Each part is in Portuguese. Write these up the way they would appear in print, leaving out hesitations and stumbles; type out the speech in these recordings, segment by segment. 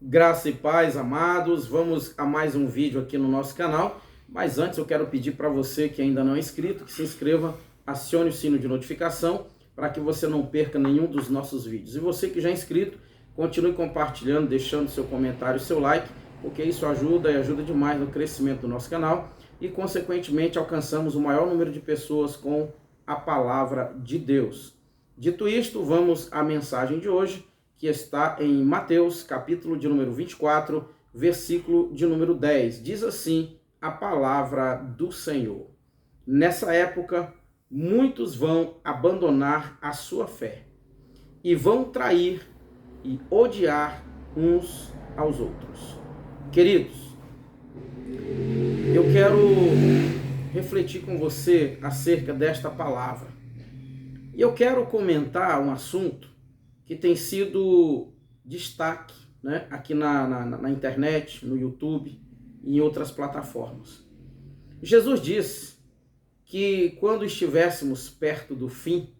Graça e paz, amados. Vamos a mais um vídeo aqui no nosso canal. Mas antes eu quero pedir para você que ainda não é inscrito, que se inscreva, acione o sino de notificação para que você não perca nenhum dos nossos vídeos. E você que já é inscrito, continue compartilhando, deixando seu comentário e seu like, porque isso ajuda e ajuda demais no crescimento do nosso canal e, consequentemente, alcançamos o maior número de pessoas com a palavra de Deus. Dito isto, vamos à mensagem de hoje, que está em Mateus, capítulo de número 24, versículo de número 10. Diz assim a palavra do Senhor: nessa época, muitos vão abandonar a sua fé e vão trair e odiar uns aos outros. Queridos, eu quero refletir com você acerca desta palavra. E eu quero comentar um assunto que tem sido destaque, né, aqui na internet, no YouTube e em outras plataformas. Jesus disse que quando estivéssemos perto do fim,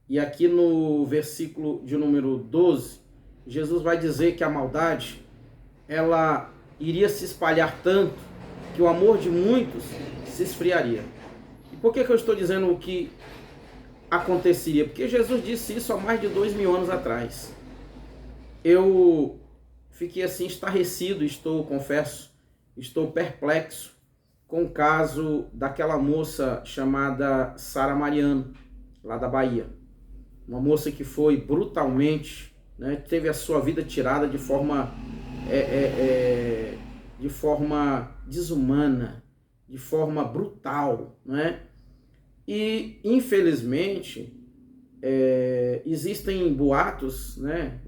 e aqui no versículo de número 12, Jesus vai dizer que a maldade, ela iria se espalhar tanto que o amor de muitos se esfriaria. E por que eu estou dizendo o que aconteceria? Porque Jesus disse isso há mais de 2000 anos atrás. Eu fiquei assim estarrecido, confesso, estou perplexo com o caso daquela moça chamada Sara Mariano, lá da Bahia. Uma moça que foi brutalmente, né, teve a sua vida tirada de forma desumana, de forma brutal, né? E, infelizmente, existem boatos, né?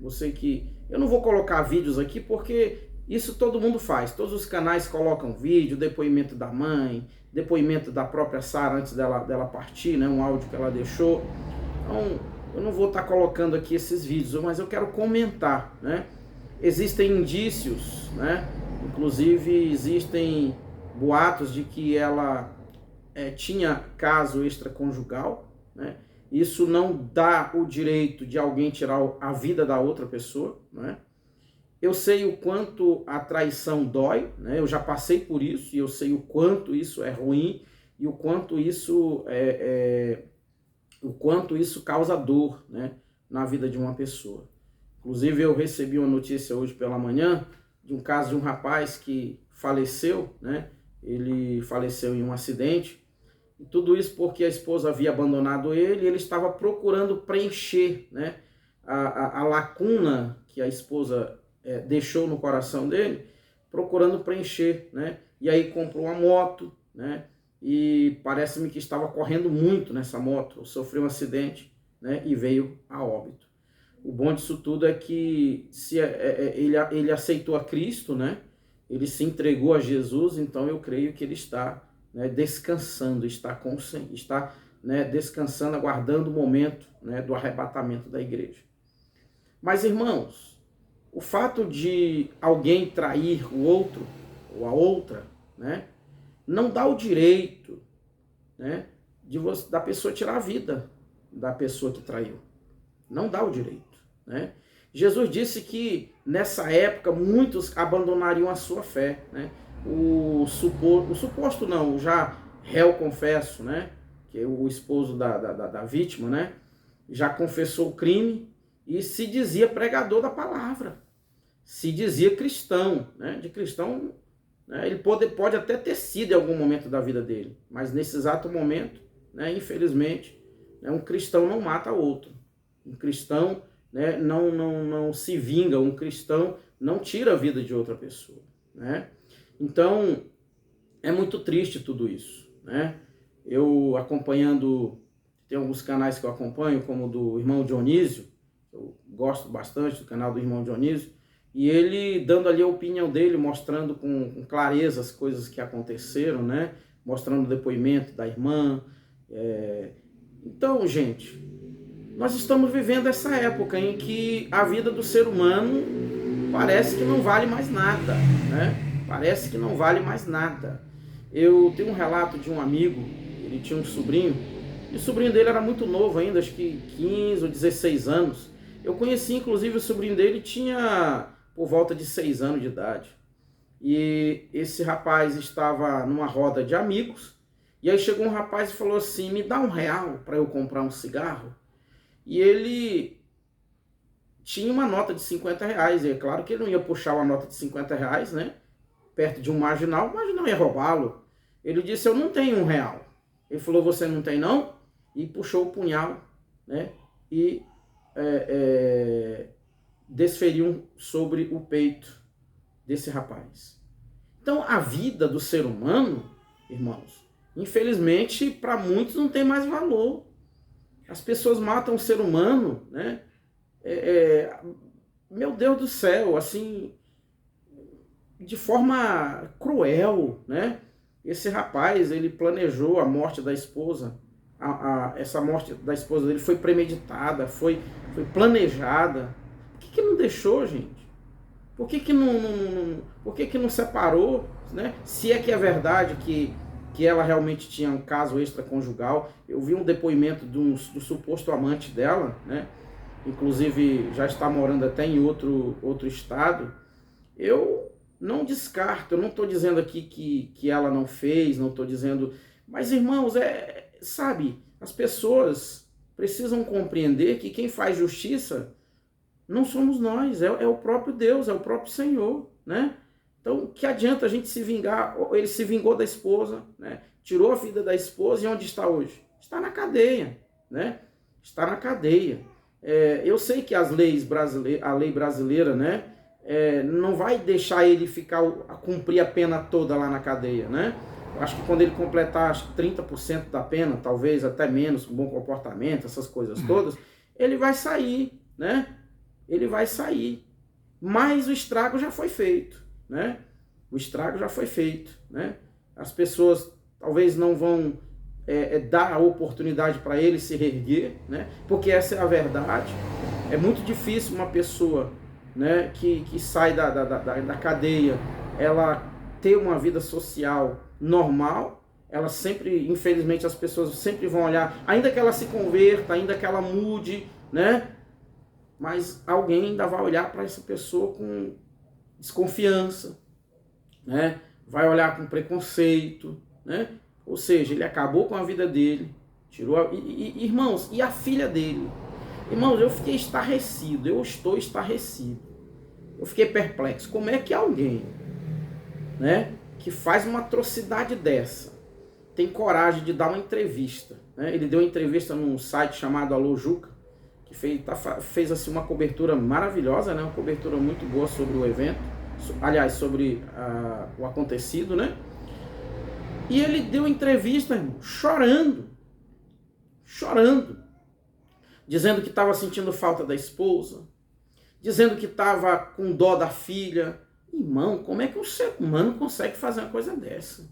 Eu não vou colocar vídeos aqui porque isso todo mundo faz. Todos os canais colocam vídeo, depoimento da mãe, depoimento da própria Sara antes dela partir, né? Um áudio que ela deixou. Então, eu não vou estar colocando aqui esses vídeos, mas eu quero comentar, né? Existem indícios, né? Inclusive, existem boatos de que ela tinha caso extraconjugal, né? Isso não dá o direito de alguém tirar a vida da outra pessoa, né? Eu sei o quanto a traição dói, né? Eu já passei por isso e eu sei o quanto isso é ruim e o quanto isso causa dor, né, na vida de uma pessoa. Inclusive eu recebi uma notícia hoje pela manhã de um caso de um rapaz que faleceu, né? Ele faleceu em um acidente. E tudo isso porque a esposa havia abandonado ele e ele estava procurando preencher, né, a lacuna que a esposa deixou no coração dele, procurando preencher, né? E aí comprou uma moto, né? E parece-me que estava correndo muito nessa moto, sofreu um acidente, né? E veio a óbito. O bom disso tudo é que ele aceitou a Cristo, né? Ele se entregou a Jesus, então eu creio que ele está, né, descansando, está né, descansando, aguardando o momento, né, do arrebatamento da igreja. Mas, irmãos, o fato de alguém trair o outro ou a outra, né, não dá o direito, né, da pessoa tirar a vida da pessoa que traiu. Não dá o direito, né? Jesus disse que nessa época muitos abandonariam a sua fé, né? O suposto não, já réu confesso, né, que é o esposo da vítima, né, já confessou o crime e se dizia pregador da palavra, se dizia cristão, né, de cristão, né, ele pode até ter sido em algum momento da vida dele, mas nesse exato momento, né, infelizmente, né, um cristão não mata outro, um cristão, né, não se vinga, um cristão não tira a vida de outra pessoa, né? Então, é muito triste tudo isso, né? Eu acompanhando, tem alguns canais que eu acompanho, como o do irmão Dionísio, eu gosto bastante do canal do irmão Dionísio, e ele dando ali a opinião dele, mostrando com clareza as coisas que aconteceram, né? Mostrando o depoimento da irmã. Então, gente, nós estamos vivendo essa época em que a vida do ser humano parece que não vale mais nada, né? Parece que não vale mais nada. Eu tenho um relato de um amigo, ele tinha um sobrinho, e o sobrinho dele era muito novo ainda, acho que 15 ou 16 anos. Eu conheci, inclusive, o sobrinho dele tinha por volta de 6 anos de idade. E esse rapaz estava numa roda de amigos, e aí chegou um rapaz e falou assim, me dá R$1 para eu comprar um cigarro. E ele tinha uma nota de R$50, e é claro que ele não ia puxar uma nota de R$50, né, perto de um marginal, o marginal ia roubá-lo. Ele disse, eu não tenho R$1. Ele falou, você não tem não? E puxou o punhal, né, e desferiu sobre o peito desse rapaz. Então a vida do ser humano, irmãos, infelizmente para muitos não tem mais valor. As pessoas matam o ser humano, né? Meu Deus do céu, assim, de forma cruel, né? Esse rapaz, ele planejou a morte da esposa. Essa morte da esposa dele foi premeditada, foi planejada. Por que não deixou, gente? Por que não separou, né? Se é que é verdade que ela realmente tinha um caso extraconjugal. Eu vi um depoimento do suposto amante dela, né? Inclusive já está morando até em outro estado. Eu não descarto, eu não estou dizendo aqui que ela não fez, não estou dizendo... Mas, irmãos, sabe, as pessoas precisam compreender que quem faz justiça não somos nós, é o próprio Deus, é o próprio Senhor, né? Então, que adianta a gente se vingar? Ele se vingou da esposa, né? Tirou a vida da esposa, e onde está hoje? Está na cadeia, né? Está na cadeia. Eu sei que a lei brasileira, né, não vai deixar ele cumprir a pena toda lá na cadeia, né? Eu acho que quando ele completar 30% da pena, talvez até menos, com bom comportamento, essas coisas todas, ele vai sair, né? Ele vai sair. Mas o estrago já foi feito, né? O estrago já foi feito, né? As pessoas talvez não vão dar a oportunidade para ele se reerguer, né? Porque essa é a verdade. É muito difícil uma pessoa, né, que sai da cadeia, ela ter uma vida social normal. Ela sempre, infelizmente, as pessoas sempre vão olhar, ainda que ela se converta, ainda que ela mude, né? Mas alguém ainda vai olhar para essa pessoa com desconfiança, né? Vai olhar com preconceito, né? Ou seja, ele acabou com a vida dele, irmãos, e a filha dele? Irmãos, eu fiquei estarrecido, eu estou estarrecido. Eu fiquei perplexo. Como é que alguém, né, que faz uma atrocidade dessa, tem coragem de dar uma entrevista, né? Ele deu uma entrevista num site chamado Alô Juca, que fez assim uma cobertura maravilhosa, né? Uma cobertura muito boa sobre o evento, aliás, sobre o acontecido, né? E ele deu entrevista, irmão, chorando, dizendo que estava sentindo falta da esposa, dizendo que estava com dó da filha. Irmão, como é que um ser humano consegue fazer uma coisa dessa?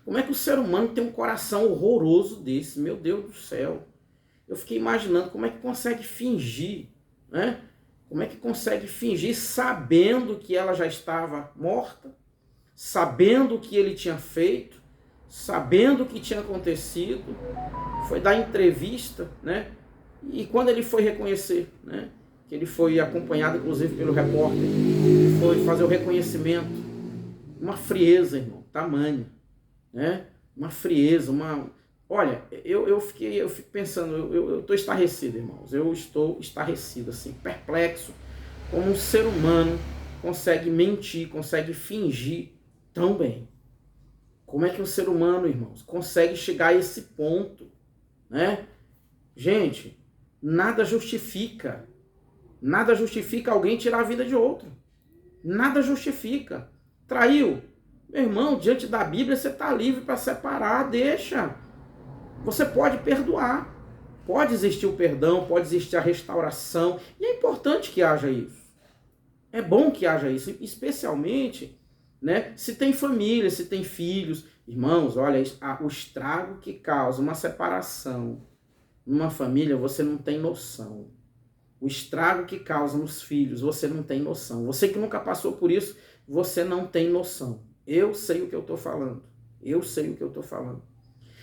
Como é que o ser humano tem um coração horroroso desse? Meu Deus do céu. Eu fiquei imaginando como é que consegue fingir, né? Como é que consegue fingir sabendo que ela já estava morta, sabendo o que ele tinha feito, sabendo o que tinha acontecido. Foi dar entrevista, né? E quando ele foi reconhecer, né, que ele foi acompanhado inclusive pelo repórter, ele foi fazer o reconhecimento, uma frieza, irmão, tamanho, né? Uma frieza, Olha, eu fico pensando, eu estou estarrecido, irmãos. Eu estou estarrecido, assim, perplexo, como um ser humano consegue mentir, consegue fingir tão bem. Como é que um ser humano, irmãos, consegue chegar a esse ponto, né? Gente, nada justifica alguém tirar a vida de outro. Nada justifica. Traiu? Meu irmão, diante da Bíblia você está livre para separar, deixa. Você pode perdoar. Pode existir o perdão, pode existir a restauração. E é importante que haja isso. É bom que haja isso, especialmente, né, se tem família, se tem filhos. Irmãos, olha, o estrago que causa uma separação numa família, você não tem noção. O estrago que causa nos filhos, você não tem noção. Você que nunca passou por isso, você não tem noção. Eu sei o que eu estou falando.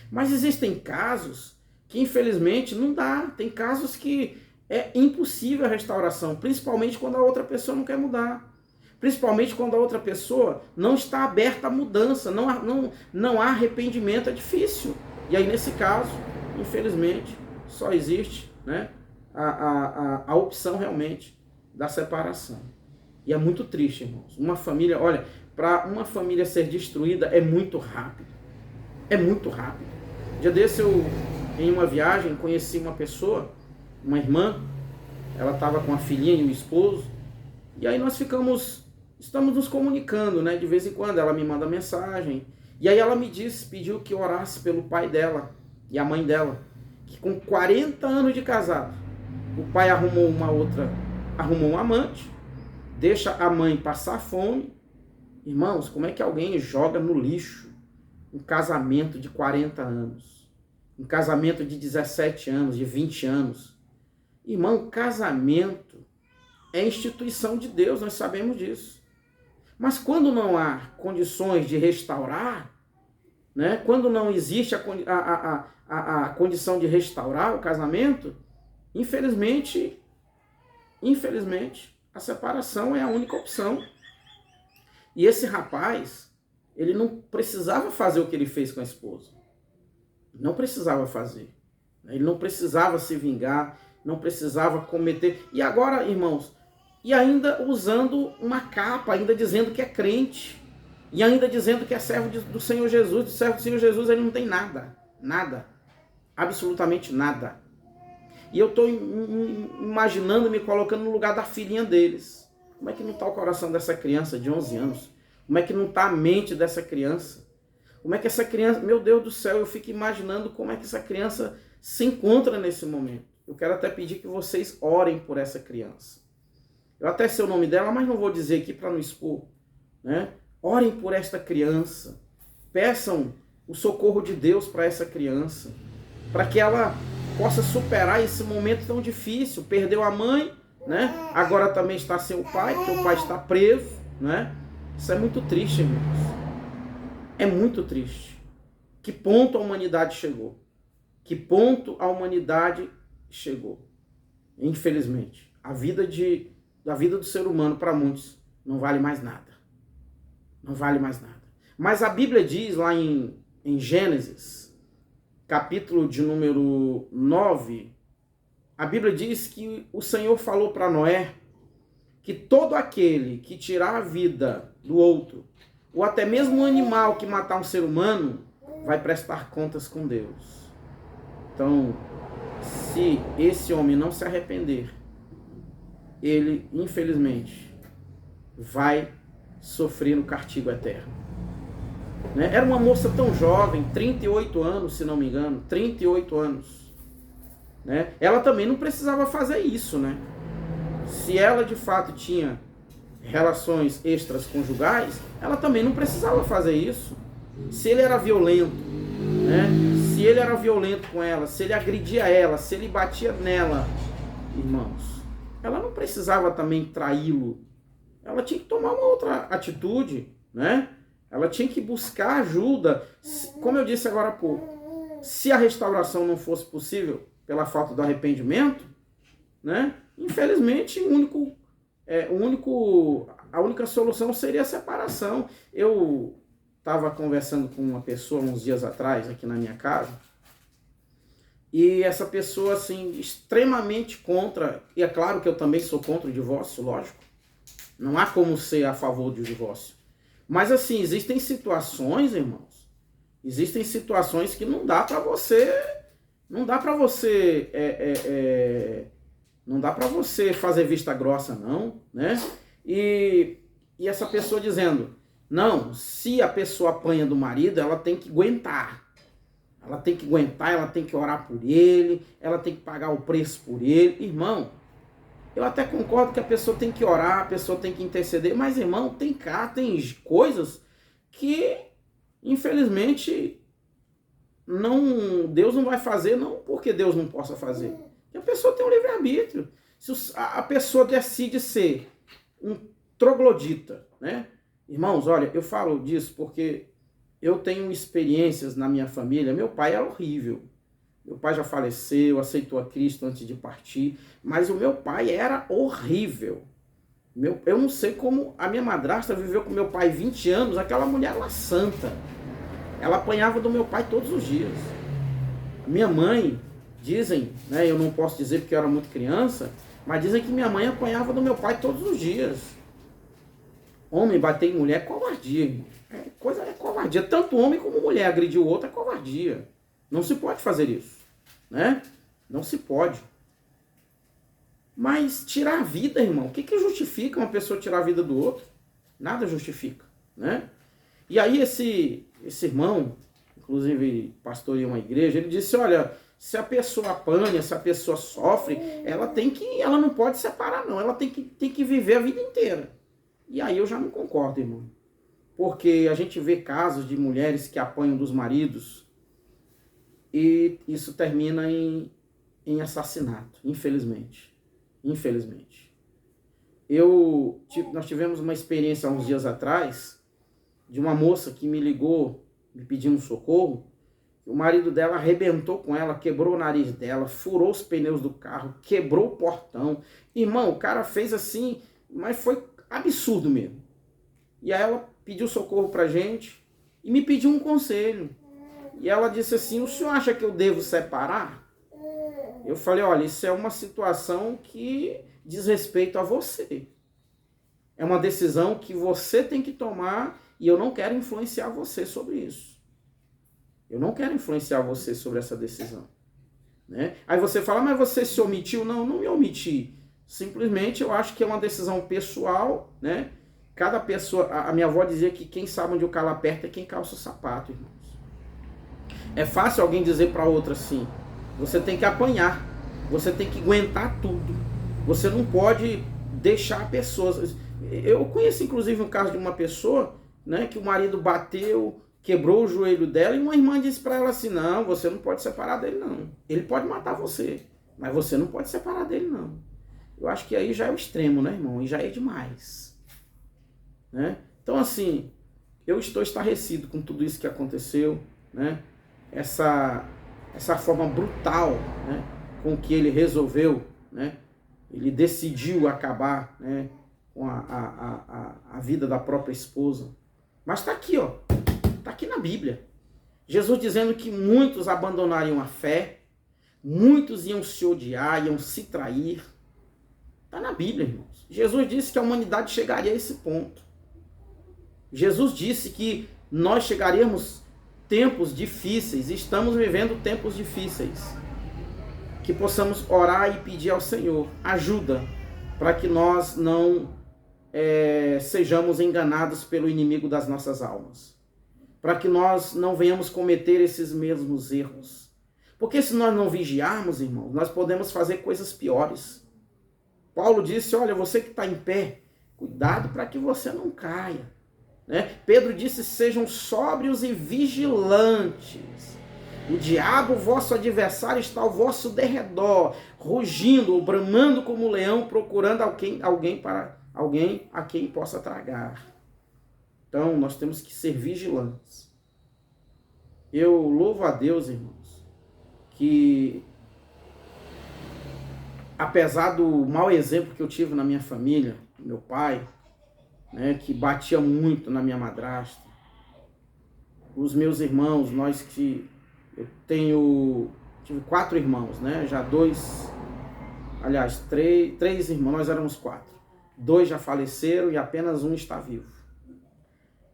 Mas existem casos que, infelizmente, não dá. Tem casos que é impossível a restauração, principalmente quando a outra pessoa não quer mudar. Principalmente quando a outra pessoa não está aberta à mudança, não há arrependimento, é difícil. E aí, nesse caso, infelizmente, só existe, né, a opção realmente da separação. E é muito triste, irmãos. Uma família, olha, para uma família ser destruída é muito rápido. É muito rápido. Dia desse eu, em uma viagem, conheci uma pessoa, uma irmã, ela estava com a filhinha e o esposo, e aí nós estamos nos comunicando, né? De vez em quando ela me manda mensagem, e aí ela me pediu que eu orasse pelo pai dela e a mãe dela, que com 40 anos de casado, o pai arrumou um amante, deixa a mãe passar fome. Irmãos, como é que alguém joga no lixo um casamento de 40 anos? Um casamento de 17 anos, de 20 anos? Irmão, casamento é instituição de Deus, nós sabemos disso. Mas quando não há condições de restaurar, né, quando não existe a condição de restaurar o casamento, infelizmente, a separação é a única opção. E esse rapaz, ele não precisava fazer o que ele fez com a esposa. Não precisava fazer. Ele não precisava se vingar, não precisava cometer. E agora, irmãos, e ainda usando uma capa, ainda dizendo que é crente, e ainda dizendo que é servo do Senhor Jesus. Do servo do Senhor Jesus ele não tem nada, nada, absolutamente nada. E eu estou imaginando, me colocando no lugar da filhinha deles. Como é que não está o coração dessa criança de 11 anos? Como é que não está a mente dessa criança? Como é que essa criança, meu Deus do céu, eu fico imaginando como é que essa criança se encontra nesse momento. Eu quero até pedir que vocês orem por essa criança. Eu até sei o nome dela, mas não vou dizer aqui para não expor, né? Orem por esta criança. Peçam o socorro de Deus para essa criança, para que ela possa superar esse momento tão difícil. Perdeu a mãe, né? Agora também está sem o pai, porque o pai está preso, né? Isso é muito triste, irmãos. É muito triste. Que ponto a humanidade chegou? Que ponto a humanidade chegou? Infelizmente, a vida do ser humano, para muitos, não vale mais nada. Não vale mais nada. Mas a Bíblia diz lá em Gênesis, capítulo de número 9, a Bíblia diz que o Senhor falou para Noé que todo aquele que tirar a vida do outro, ou até mesmo um animal que matar um ser humano, vai prestar contas com Deus. Então, se esse homem não se arrepender, ele, infelizmente, vai sofrer no castigo eterno. Né? Era uma moça tão jovem, 38 anos, se não me engano, 38 anos. Né? Ela também não precisava fazer isso, né? Se ela de fato tinha relações extraconjugais, ela também não precisava fazer isso. Se ele era violento, né? Se ele era violento com ela, se ele agredia ela, se ele batia nela, irmãos, ela não precisava também traí-lo. Ela tinha que tomar uma outra atitude, né? Ela tinha que buscar ajuda. Como eu disse agora há pouco, se a restauração não fosse possível pela falta do arrependimento, né? Infelizmente, a única solução seria a separação. Eu estava conversando com uma pessoa uns dias atrás aqui na minha casa, e essa pessoa, assim, extremamente contra, e é claro que eu também sou contra o divórcio, lógico, não há como ser a favor do divórcio, mas assim, existem situações, irmãos, que não dá para você fazer vista grossa, não, né? E essa pessoa dizendo, não, se a pessoa apanha do marido, ela tem que aguentar. Ela tem que aguentar, ela tem que orar por ele, ela tem que pagar o preço por ele. Irmão, eu até concordo que a pessoa tem que orar, a pessoa tem que interceder, mas, irmão, tem coisas que, infelizmente, Deus não vai fazer, não porque Deus não possa fazer. Porque a pessoa tem um livre-arbítrio. Se a pessoa decide ser um troglodita, né? Irmãos, olha, eu falo disso porque eu tenho experiências na minha família. Meu pai é horrível. Meu pai já faleceu, aceitou a Cristo antes de partir, mas o meu pai era horrível. Eu não sei como a minha madrasta viveu com meu pai 20 anos, aquela mulher era santa. Ela apanhava do meu pai todos os dias. A minha mãe, dizem, né, eu não posso dizer porque eu era muito criança, mas dizem que minha mãe apanhava do meu pai todos os dias. Homem bater em mulher é covardia, irmão. É covardia. Tanto homem como mulher agredir o outro é covardia. Não se pode fazer isso, né? Não se pode. Mas tirar a vida, irmão, o que justifica uma pessoa tirar a vida do outro? Nada justifica, né? E aí esse irmão, inclusive pastoreia uma igreja, ele disse, olha, se a pessoa apanha, se a pessoa sofre, ela não pode separar não, ela tem que viver a vida inteira. E aí eu já não concordo, irmão. Porque a gente vê casos de mulheres que apanham dos maridos e isso termina em assassinato, infelizmente. Infelizmente. Nós tivemos uma experiência há uns dias atrás de uma moça que me ligou, me pedindo socorro. O marido dela arrebentou com ela, quebrou o nariz dela, furou os pneus do carro, quebrou o portão. Irmão, o cara fez assim, mas foi absurdo mesmo. E aí ela pediu socorro pra gente e me pediu um conselho. E ela disse assim, o senhor acha que eu devo separar? Eu falei, olha, isso é uma situação que diz respeito a você. É uma decisão que você tem que tomar e eu não quero influenciar você sobre isso. Eu não quero influenciar você sobre essa decisão. Né? Aí você fala, mas você se omitiu? Não, não me omiti. Simplesmente eu acho que é uma decisão pessoal, né? Cada pessoa, a minha avó dizia que quem sabe onde o calo aperta é quem calça o sapato, irmãos. É fácil alguém dizer para outra assim, você tem que apanhar, você tem que aguentar tudo, você não pode deixar pessoas... Eu conheço inclusive um caso de uma pessoa, né, que o marido bateu, quebrou o joelho dela e uma irmã disse para ela assim, não, você não pode separar dele não, ele pode matar você, mas você não pode separar dele não. Eu acho que aí já é o extremo, né, irmão, e já é demais. Né? Então assim, eu estou estarrecido com tudo isso que aconteceu, né? Essa forma brutal, né, com que ele resolveu, né, ele decidiu acabar, né, com a vida da própria esposa. Mas está aqui, ó, está aqui na Bíblia. Jesus dizendo que muitos abandonariam a fé, muitos iam se odiar, iam se trair. Está na Bíblia, irmãos. Jesus disse que a humanidade chegaria a esse ponto. Jesus disse que nós chegaríamos tempos difíceis, estamos vivendo tempos difíceis. Que possamos orar e pedir ao Senhor ajuda para que nós não sejamos enganados pelo inimigo das nossas almas. Para que nós não venhamos cometer esses mesmos erros. Porque se nós não vigiarmos, irmãos, nós podemos fazer coisas piores. Paulo disse, olha, você que está em pé, cuidado para que você não caia. Né? Pedro disse, sejam sóbrios e vigilantes. O diabo, vosso adversário, está ao vosso derredor, rugindo ou bramando como um leão, procurando alguém a quem possa tragar. Então, nós temos que ser vigilantes. Eu louvo a Deus, irmãos, que apesar do mau exemplo que eu tive na minha família, meu pai, né, que batia muito na minha madrasta, os meus irmãos, eu tive 4 irmãos, né, já 2, aliás, 3 irmãos, nós éramos 4, 2 já faleceram e apenas 1 está vivo.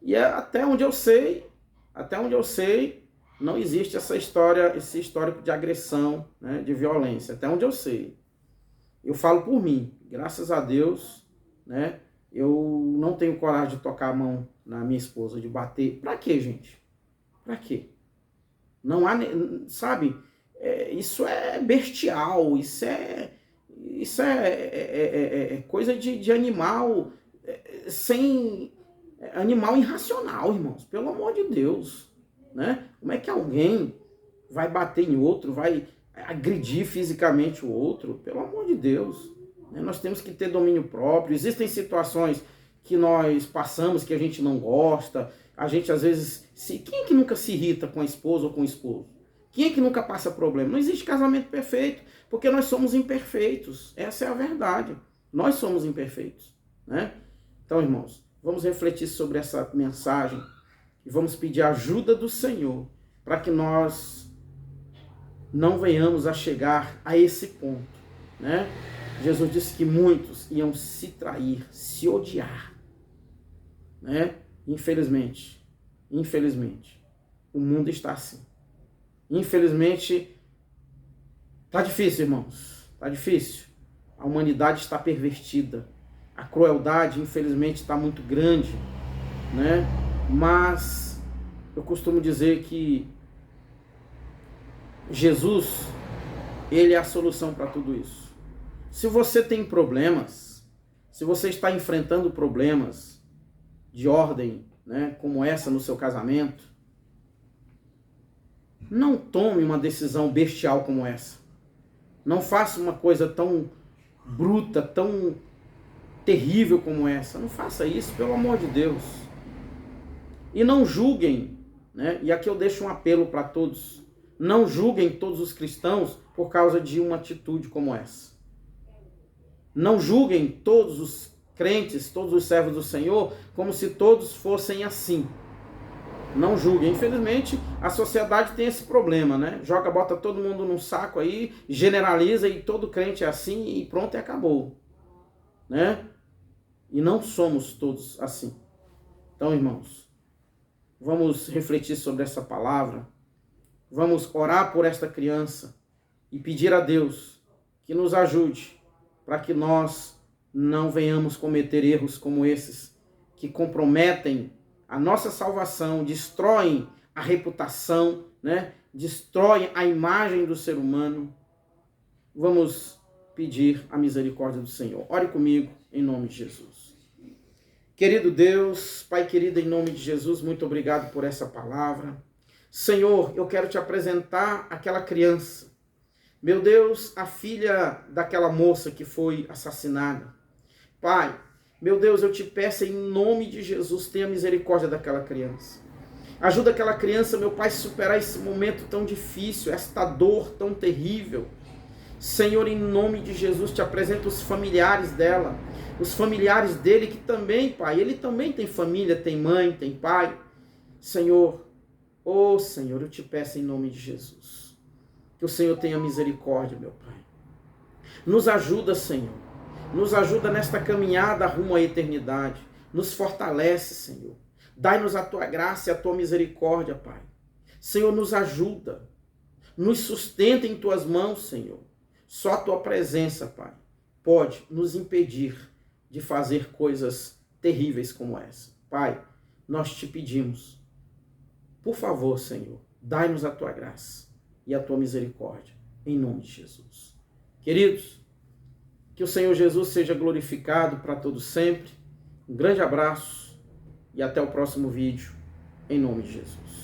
E até onde eu sei, não existe esse histórico de agressão, né, de violência, até onde eu sei. Eu falo por mim, graças a Deus, né, eu não tenho coragem de tocar a mão na minha esposa, de bater. Pra quê, gente? Pra quê? Não há, sabe, isso é bestial, isso é coisa de animal, animal irracional, irmãos, pelo amor de Deus, né? Como é que alguém vai bater em outro, vai agredir fisicamente o outro? Pelo amor de Deus, né? Nós temos que ter domínio próprio. Existem situações que nós passamos que a gente não gosta, a gente às vezes... Quem é que nunca se irrita com a esposa ou com o esposo? Quem é que nunca passa problema? Não existe casamento perfeito, porque nós somos imperfeitos. Essa é a verdade. Nós somos imperfeitos. né? Então, irmãos, vamos refletir sobre essa mensagem e vamos pedir a ajuda do Senhor para que nós não venhamos a chegar a esse ponto, né? Jesus disse que muitos iam se trair, se odiar, né? Infelizmente, o mundo está assim. Infelizmente, tá difícil, irmãos, tá difícil. A humanidade está pervertida. A crueldade, infelizmente, está muito grande, né? Mas eu costumo dizer que Jesus, ele é a solução para tudo isso. Se você tem problemas, se você está enfrentando problemas de ordem, né, como essa no seu casamento, não tome uma decisão bestial como essa. Não faça uma coisa tão bruta, tão terrível como essa. Não faça isso, pelo amor de Deus. E não julguem, né? E aqui eu deixo um apelo para todos. Não julguem todos os cristãos por causa de uma atitude como essa. Não julguem todos os crentes, todos os servos do Senhor, como se todos fossem assim. Não julguem. Infelizmente, a sociedade tem esse problema, né? Bota todo mundo num saco aí, generaliza e todo crente é assim e pronto, e acabou, né? E não somos todos assim. Então, irmãos, vamos refletir sobre essa palavra. Vamos orar por esta criança e pedir a Deus que nos ajude para que nós não venhamos cometer erros como esses, que comprometem a nossa salvação, destroem a reputação, né? Destroem a imagem do ser humano. Vamos pedir a misericórdia do Senhor. Ore comigo, em nome de Jesus. Querido Deus, Pai querido, em nome de Jesus, muito obrigado por essa palavra. Senhor, eu quero te apresentar aquela criança. Meu Deus, a filha daquela moça que foi assassinada. Pai, meu Deus, eu te peço em nome de Jesus, tenha misericórdia daquela criança. Ajuda aquela criança, meu Pai, a superar esse momento tão difícil, esta dor tão terrível. Senhor, em nome de Jesus, te apresento os familiares dela, os familiares dele que também, Pai, ele também tem família, tem mãe, tem pai. Senhor, oh Senhor, eu te peço em nome de Jesus, que o Senhor tenha misericórdia, meu Pai. Nos ajuda, Senhor. Nos ajuda nesta caminhada rumo à eternidade. Nos fortalece, Senhor. Dai-nos a tua graça e a tua misericórdia, Pai. Senhor, nos ajuda. Nos sustenta em tuas mãos, Senhor. Só a tua presença, Pai, pode nos impedir de fazer coisas terríveis como essa. Pai, nós te pedimos, por favor, Senhor, dai-nos a tua graça e a tua misericórdia, em nome de Jesus. Queridos, que o Senhor Jesus seja glorificado para todos sempre. Um grande abraço e até o próximo vídeo, em nome de Jesus.